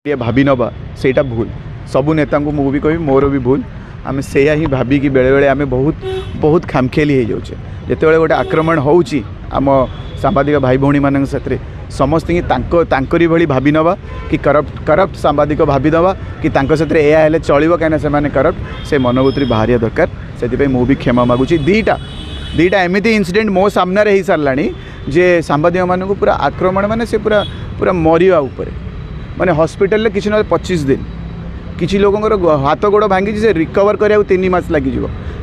ये भाभी नवा सेटा भूल सबू नेता को मुझे भी कह मोर भी भूल आम से ही भाविकी बेले बेले आम बहुत बहुत खामखेली हो जाऊे जिते गोटे आक्रमण होची आम सांबादिक भाई भौणी मान समस्त तांकरी भली भाभी नवा कि करप्ट सांबादिक भाभी नवा कि यह चलो कहीं करप्ट से मनोभूति बाहर दरकार से मुझे क्षमा मागुची दीटा एमती इनसीडेंट मो सामने हो सारा जे सांबादिक मान पूरा आक्रमण माने से पूरा पूरा मरिया माने हॉस्पिटल किसी ना 25 दिन किसी लोगों हाथ गोड़ भांगी से रिकवर करा 3 मास लग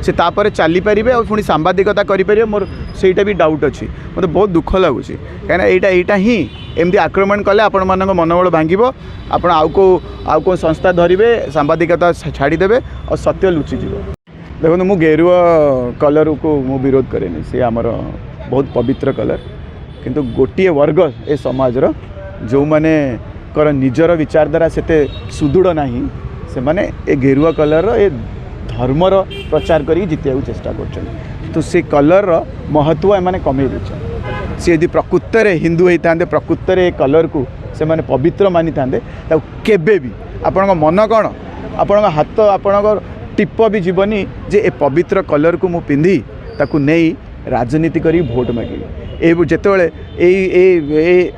से तापर चली पारे और पुणी सांबादिकता करें मोर सेटा भी डाउट अच्छी मतलब बहुत दुख लगुच कहीं यहाँ ही एमती आक्रमण कले आपण मान मनोबल भांग आप आउ को संस्था धरवे सांबादिकता छाड़ीदे और सत्य लुचिज देखो मु गेरुआ कलर को मु विरोध कैनि सी आमर बहुत पवित्र कलर किंतु गोटे वर्ग ए समाज जो मैंने कर निजर विचारधारा से सुदृढ़ नहीं से माने ए गेरुआ कलर ए धर्मर प्रचार करी जितिया चेष्टा कर तो से कलर महत्व एम कमे देते सी यदि प्रकृत हिंदू होता प्रकृत ए कलर को से माने पवित्र मानी था केबे भी आपण मन कौन आपण हाथ आपण टिप भी जीवनी जे ए पवित्र कलर को मु पिंधि ताकू नहीं राजनीति करी भोट मागे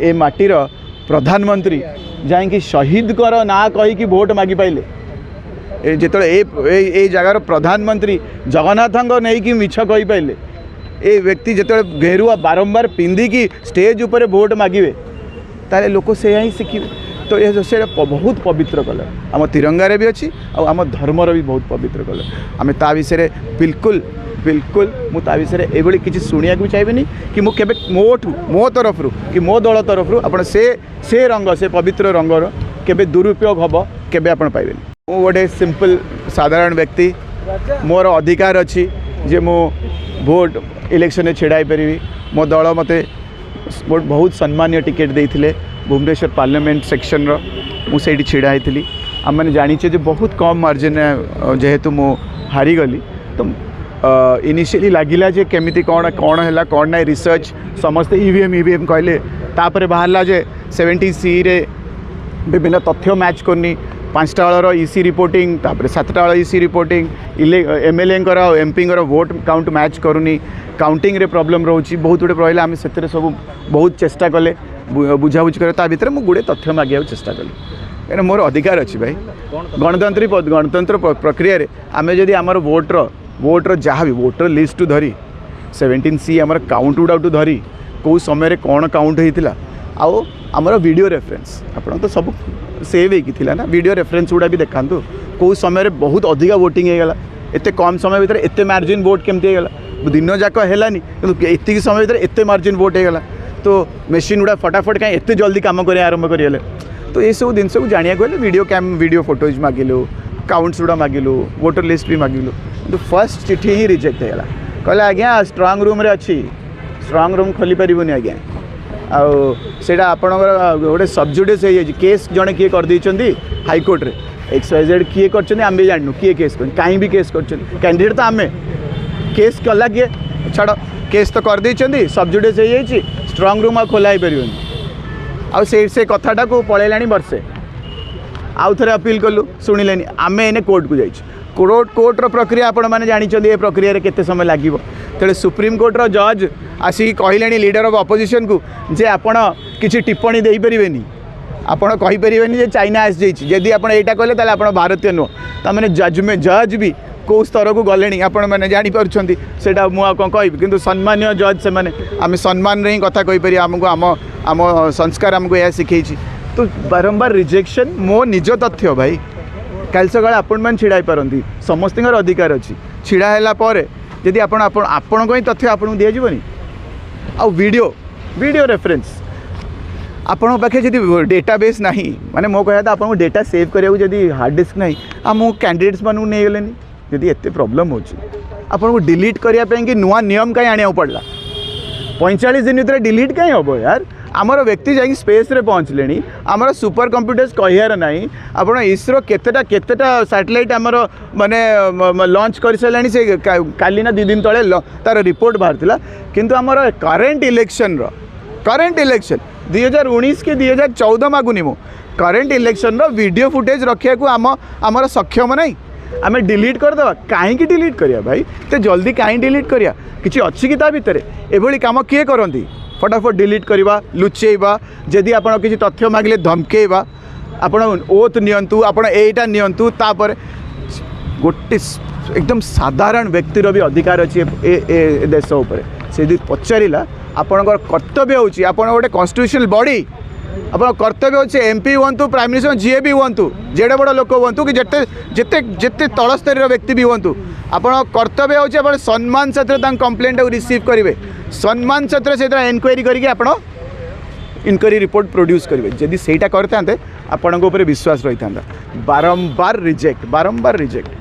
ए माटीर प्रधानमंत्री जाइए शहीद कर ना कहीकि भोट मागी पाइले जिते ए जगार प्रधानमंत्री जगन्नाथ नहीं कि मिछ कही पाइले ए व्यक्ति जिते गेरुआ बारंबार पिंधिकी स्टेज उपर भोट मागे ताले लोक से ही शिखे तो ये बहुत पवित्र कलर आम तिरंगारे भी अच्छी आम धर्मर भी बहुत पवित्र कलर आम ता विषय बिल्कुल बिल्कुल मुझे विषय ये किसी शुणा भी चाहिए कि मुझे मो तरफ कि मो दल तरफ आप से रंग से पवित्र रंगर केबे दुरुपयोग हम केबे आप पाइबे मु गोटे सिंपल साधारण व्यक्ति मोर अधिकार अच्छी जे मो भोट इलेक्शन में छिड़ा पारि मो दल मत बहुत सम्मान्य टिकेट देते भुवनेश्वर पार्लियामेंट सेक्शन मुझे छिड़ा होती आम मैंने जाचे बहुत कम मार्जिन जेहेतु मु हारीगली तो इनिशियली लगिला जे केमिति कौन कौन है कौन ना रिसर्च समस्ते ईवीएम कहले तापर बाहरला जे 70C रे विभिन्न तथ्य मैच करनी 5टा वाला ईसी रिपोर्टिंग तापर 7टा वाला EC reporting MLA MP vote count match करूनी काउंटिंग रे प्रॉब्लम रोची बहुत गुटे रहा आम से सब बहुत चेष्टा कले बुझाबुझी कर भितर मुझे गुड़े तथ्य मागे चेष्टा कली कहीं मोर अधिकार अच्छी भाई गणतंत्र प्रक्रिया आम जदि आमर वोटर जहाँ भी वोटर लिस्ट धरी 17C आमर काउंट गुड़ा धरी कौ समय कौन काउंट होता आउ आमर वीडियो रेफरेंस आप तो सब सेव होता ना वीडियो रेफरेंस गुड़ा भी देखा कौ समय बहुत अधिका वोटिंग होगा एत कम समय भितर एत मार्जिन वोट केमती होगा दिन जाक है कि समय भितर एत मार्जिन वोट होगा तो मेसीन गुड़ा फटाफट कहीं एत जल्दी कम कर आरंभ करें तो ये सब जिन को जाना गले वीडियो फोटोज मागिलु काउंट्स गुड़ा मागिलु वोटर लिस्ट भी मागिलु तो फर्स्ट चिठी ही रिजेक्ट होगा कहले आज्ञा स्ट्रांग रूम रे अच्छी स्ट्रांग रूम खोली पारिबनी आज्ञा आउटा आपणकर गोटे सबजुडिस हो केस जड़े किए कर हाईकोर्ट रे XYZ किए कर आम भी जानू किए केस कर कहीं भी केस कर कैंडिडेट तो आमे केस कला किए छाड़ केस तो कर सबजुडिस हो स्ट्रांग रूम आ खोला ही पारिबनी से कथाटा को पलैला वर्षे आउ थे अपील कलु शुणिले आम एने कोर्ट को जाइए कोर्टर प्रक्रिया आपण मैंने जानी प्रक्रिया रे केते समय लगे तेरे सुप्रीम कोर्टर जज आसिक कहले लीडर ऑफ अपोजिशन को जे आपण किसी टिप्पणी दे पारे आपड़ कहीपरेनि जे चाइना आस जदि आप यहाँ कहले ताले आपण भारतीय नुह तमें जज भी कौ स्तर को गले आपण मैंने जापी से कौन कह कि सम्मान्य जज से आम सम्मान ही कथा कहीपर आमको आम आम संस्कार आमको यह शिखई तो बारंबार रिजेक्शन मो निज तथ्य भाई काल सकाଳେ आपन छिड़ा पारती समस्त अधिकार अच्छी छिड़ा है जदि आपण ही तथ्य आपको दिज्वनी आउ वीडियो रेफरेंस आपण पाखे जदि डेटाबेस ना माने मो कह आपको डेटा सेव करा जदि हार्ड डिस्क ना आम कैंडिडेट्स मानू नहीं गले जदि एत प्रोब्लेम हो डिलीट करने कि नुआ नियम कहीं आने पड़ा 45 दिन भर डिलीट कहीं हम यार आमर व्यक्ति जाकि स्पेस रे पहुँचले आमर सुपर कंप्यूटर्स कहियार नहीं आप इसरो केतेटा सैटेलाइट आमर माने लॉन्च कर सारे से काली ना 2 दिन तले तार रिपोर्ट बाहर किंतु आमर करेन्ट इलेक्शन 2019 कि 2014 मागुनी मु करेन्ट इलेक्शन वीडियो फुटेज रखा आमर सक्षम नहीं आम डिलीट करदे कहीं डिलीट करिया भाई तो जल्दी कहीं डिलीट करिया किसी अच्छी कि भितर एभली काम किए करती फटाफट डिलीट करवा लुचेवा जदि आप किसी तथ्य मागिले धमकेवा आपण ओथ नियंतु आपण एटा नियंतु तापर गोटे एकदम साधारण व्यक्तिर भी अधिकार अच्छी ए देश उपर से यदि पचारा आपणकर कर्तव्य होची आपण गोटे कन्स्टिट्यूशनल बॉडी आप कर्तव्य होचे एमपी हूँ प्राइम मिनिस्टर जी भी हूँ जेडे बड़ लोक हूँ कि जिते जिते जिते तल स्तर व्यक्ति भी हूँ आप कर्तव्य होचे सम्मान सहित कंप्लेंट रिसीव करेंगे सम्मान सहित एनक्वारी करके इनक्वारी रिपोर्ट प्रोड्यूस करेंगे जदि सेटा करते आपण विश्वास रही था बारंबार रिजेक्ट